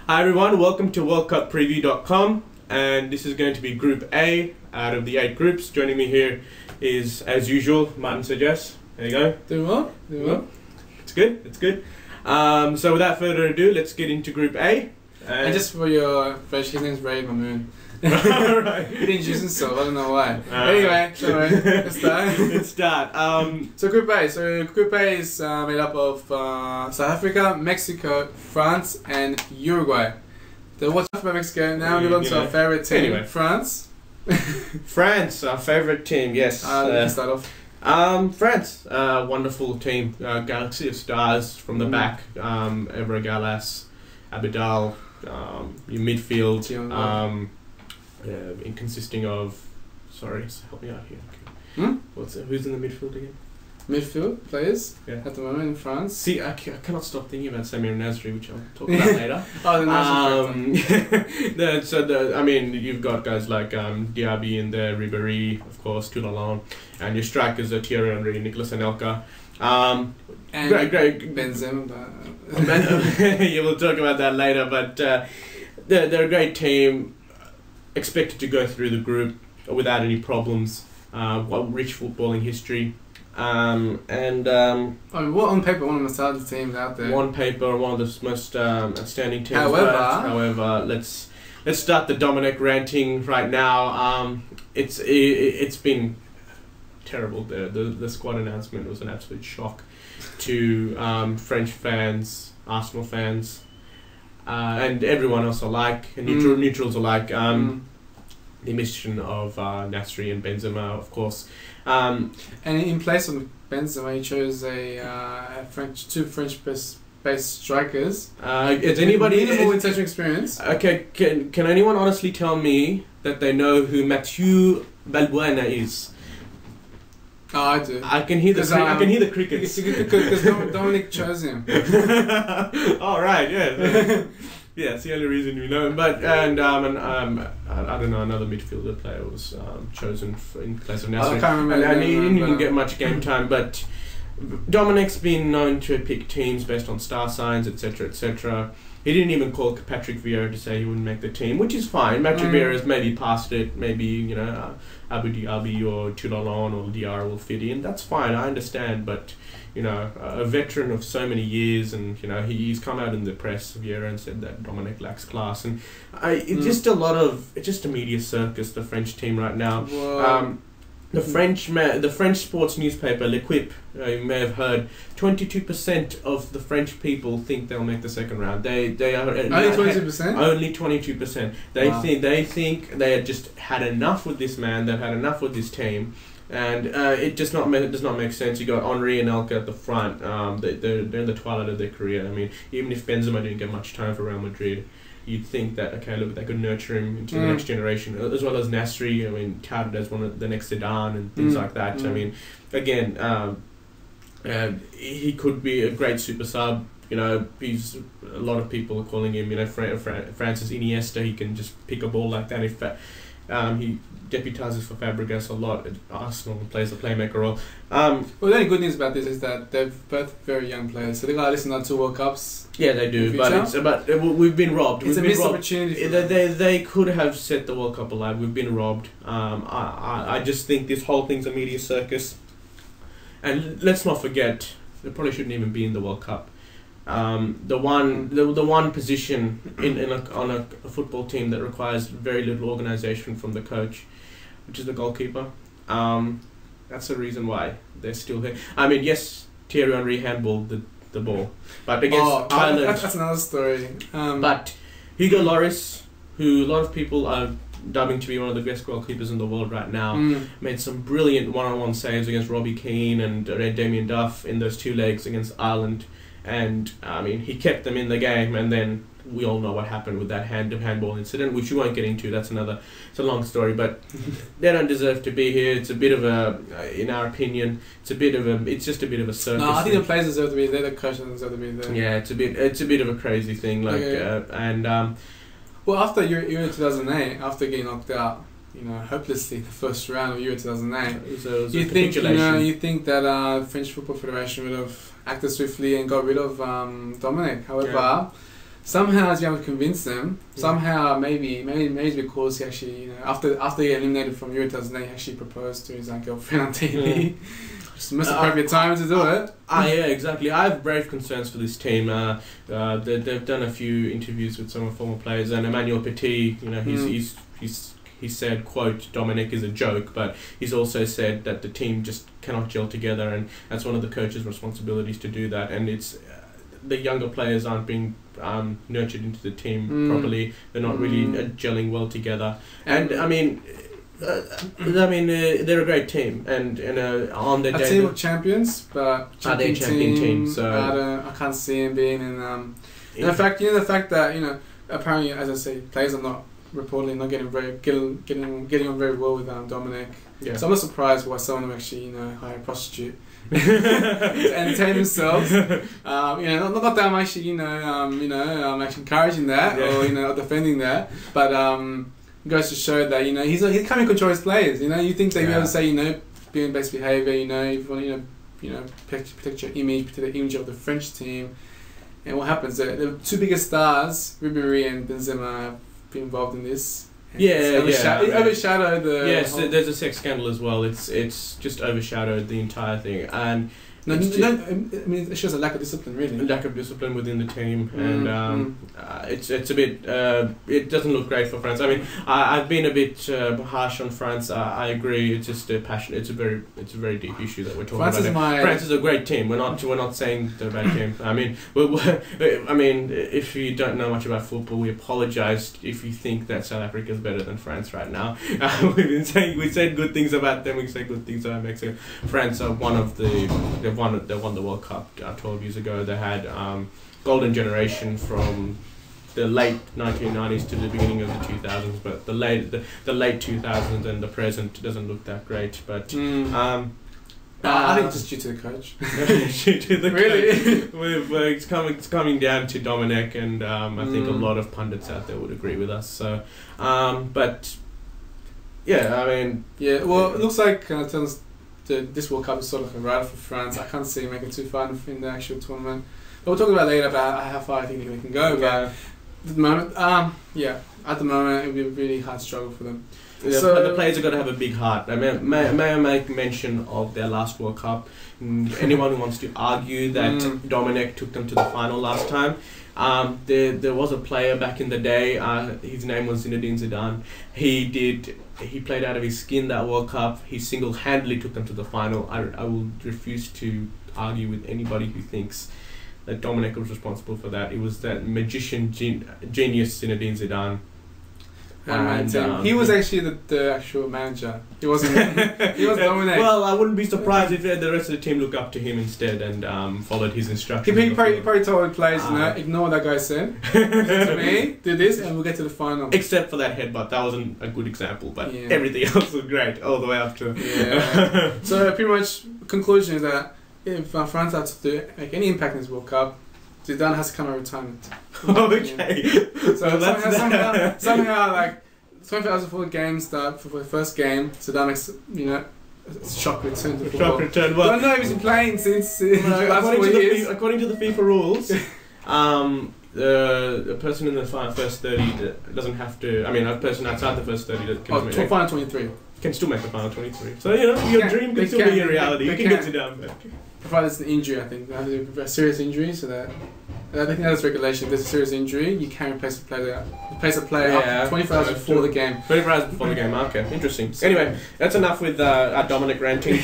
Hi everyone, welcome to worldcuppreview.com, and this is going to be Group A out of the 8 groups. Joining me here is, as usual, Martin Sajas. There you go. Doing well. It's good. So without further ado, let's get into Group A. And just for your fresh, his name's Ray Mamoon. Alright. He didn't introduce himself, I don't know why. Anyway, let's start. Let's start. So Group A. So Group A is made up of South Africa, Mexico, France, and Uruguay. So what's up about Mexico? Now we move on to our favourite team, anyway. France. France, our favourite team, yes. Let's start off. France, wonderful team, galaxy of stars from the back, Evra Galas, Abidal, your midfield, consisting of, sorry, help me out here. Who's in the midfield again? Midfield players, yeah, at the moment in France. See, I cannot stop thinking about Samir Nasri, which I'll talk about later. Oh, the Nasri you've got guys like Diaby in there, Ribéry, of course, Toulalan, and your strikers are Thierry Henry, Nicolas Anelka. And great Benzema. You will talk about that later, but they're a great team, expected to go through the group without any problems. Rich footballing history. What on paper, one of the most talented teams out there. On paper, one of the most outstanding teams. However, let's start the Domenech ranting right now. It's been terrible. The squad announcement was an absolute shock to French fans, Arsenal fans, and everyone else alike, and neutrals alike. The omission of Nasri and Benzema, of course. And in place of Benzema, he chose two French-based strikers. Is anybody minimal international experience? Okay, can anyone honestly tell me that they know who Mathieu Balbuena is? Oh, I do. I can hear the crickets. Because Domenech chose him. All right, yeah. Yeah, it's the only reason we know him. But I don't know, another midfielder player was chosen in place of Nasri. I can't remember. And he didn't even get much game time. But Domenech's been known to pick teams based on star signs, etc., etc. He didn't even call Patrick Vieira to say he wouldn't make the team, which is fine. Patrick Vieira's maybe passed it. Maybe Abu Dhabi or Toulalan or Diarra will fit in. That's fine. I understand, but. A veteran of so many years, and he's come out in the press, Vieira, and said that Domenech lacks class, and it's just a media circus. The French team right now. The French sports newspaper L'Equipe, you may have heard, 22% of the French people think they'll make the second round. They are only 22%. Only 22%. They think they had just had enough with this man. They've had enough with this team. And it does not make sense. You got Henry and Elka at the front. They're in the twilight of their career. I mean, even if Benzema didn't get much time for Real Madrid, you'd think that they could nurture him into the next generation, as well as Nasri. I mean, touted as one of the next Zidane and things like that. I mean, again, he could be a great super sub. He's a lot of people are calling him, Francis Iniesta. He can just pick a ball like that. If he deputises for Fabregas a lot at Arsenal and plays the playmaker role. Well, the only good news about this is that they're both very young players, so they got to listen to 2 World Cups. Yeah, they do, but we've been robbed. It's a missed opportunity. They could have set the World Cup alive. We've been robbed. I just think this whole thing's a media circus, and let's not forget they probably shouldn't even be in the World Cup. The one position on a football team that requires very little organisation from the coach, which is the goalkeeper. That's the reason why they're still here. I mean, yes, Thierry Henry handballed the ball, but against Ireland, that's another story. But Hugo Lloris, who a lot of people are dubbing to be one of the best goalkeepers in the world right now, made some brilliant one-on-one saves against Robbie Keane and Damien Duff in those 2 legs against Ireland. And he kept them in the game, and then we all know what happened with that handball incident, which we won't get into. It's a long story, but they don't deserve to be here. It's a bit of in our opinion, it's just a bit of a circus. No, I think the players deserve to be there. The coach deserve to be there. Yeah, it's a bit of a crazy thing. Well, after Euro 2008, after getting knocked out, hopelessly the first round of Euro 2008, you think that French Football Federation would have acted swiftly and got rid of Domenech. However, somehow he's able to convince them. Somehow, maybe it's because he actually, after he got eliminated from Euro 2008, he actually proposed to his girlfriend on TV. It's the most appropriate time to do it. Yeah, exactly. I have grave concerns for this team. They've done a few interviews with some former players, and Emmanuel Petit, he said, quote, Domenech is a joke, but he's also said that the team just cannot gel together, and that's one of the coach's responsibilities to do that. And it's the younger players aren't being nurtured into the team properly. They're not really gelling well together. And they're a great team, and on their day, team of champions, but champion team. So I can't see him being in. The fact that apparently, as I say, players are not reportedly not getting on very well with Domenech. Yeah. So I'm not surprised why someone would actually hire a prostitute to entertain themselves. Not that I'm actually I'm actually encouraging that or defending that, but goes to show that he can't control his players. You think they'd be able to say being best behaviour. If you want protect your image, protect the image of the French team. And what happens? The two biggest stars, Ribéry and Benzema, have been involved in this. It overshadowed the. Yes, there's a sex scandal as well. It's just overshadowed the entire thing, and it shows a lack of discipline, really. Lack of discipline within the team, and it's a bit. It doesn't look great for France. I mean, I've been a bit harsh on France. I agree. It's just a passion. It's a very deep issue that we're talking about. France is a great team. We're not saying they're a bad team. I mean, if you don't know much about football, we apologise if you think that South Africa is better than France right now. We said good things about them. We said good things about Mexico. France are one of the. They won the World Cup 12 years ago. They had golden generation from the late 1990s to the beginning of the 2000s, but the late 2000s and the present doesn't look that great. But I think just due to the coach. Due to the coach. It's coming down to Domenech, and I think a lot of pundits out there would agree with us. So, but yeah, I mean, yeah. Well, it looks like this World Cup is sort of a rider for France. I can't see him making too far in the actual tournament. But we'll talk about later about how far I think they can go. But at the moment, at the moment, it will be a really hard struggle for them. Yeah, so the players are going to have a big heart. I mean, may I make mention of their last World Cup? Anyone who wants to argue that Domenech took them to the final last time, there was a player back in the day. His name was Zinedine Zidane. He played out of his skin that World Cup. He single-handedly took them to the final. I will refuse to argue with anybody who thinks that Domenech was responsible for that. It was that magician genius Zinedine Zidane. He was actually the actual manager. He wasn't. He was Domenech. Well, I wouldn't be surprised if the rest of the team looked up to him instead and followed his instructions. He probably told the players, ignore what that guy said. To me, do this, and we'll get to the final. Except for that headbutt, that wasn't a good example. But everything else was great, all the way up to. Yeah. So pretty much, conclusion is that if France had to make any impact in this World Cup, Zidane has to come out of retirement. Okay. So somehow, like 20 hours before the game start, for the first game, Zidane makes a shock return to football. Shock return. Well, I don't know if he's been playing since last 4 years. According to the FIFA rules, the person in the first 30 doesn't have to. I mean, a person outside the first 30 can final 23 can still make the final 23. So your dream can still be a reality. You can get Zidane back. Provided it's an injury, I think. A serious injury, so that I think that's regulation. If there's a serious injury, you can replace the player. Replace a player up 24 hours before the game. 24 hours before the game. Okay, interesting. Anyway, that's enough with our Domenech ranting.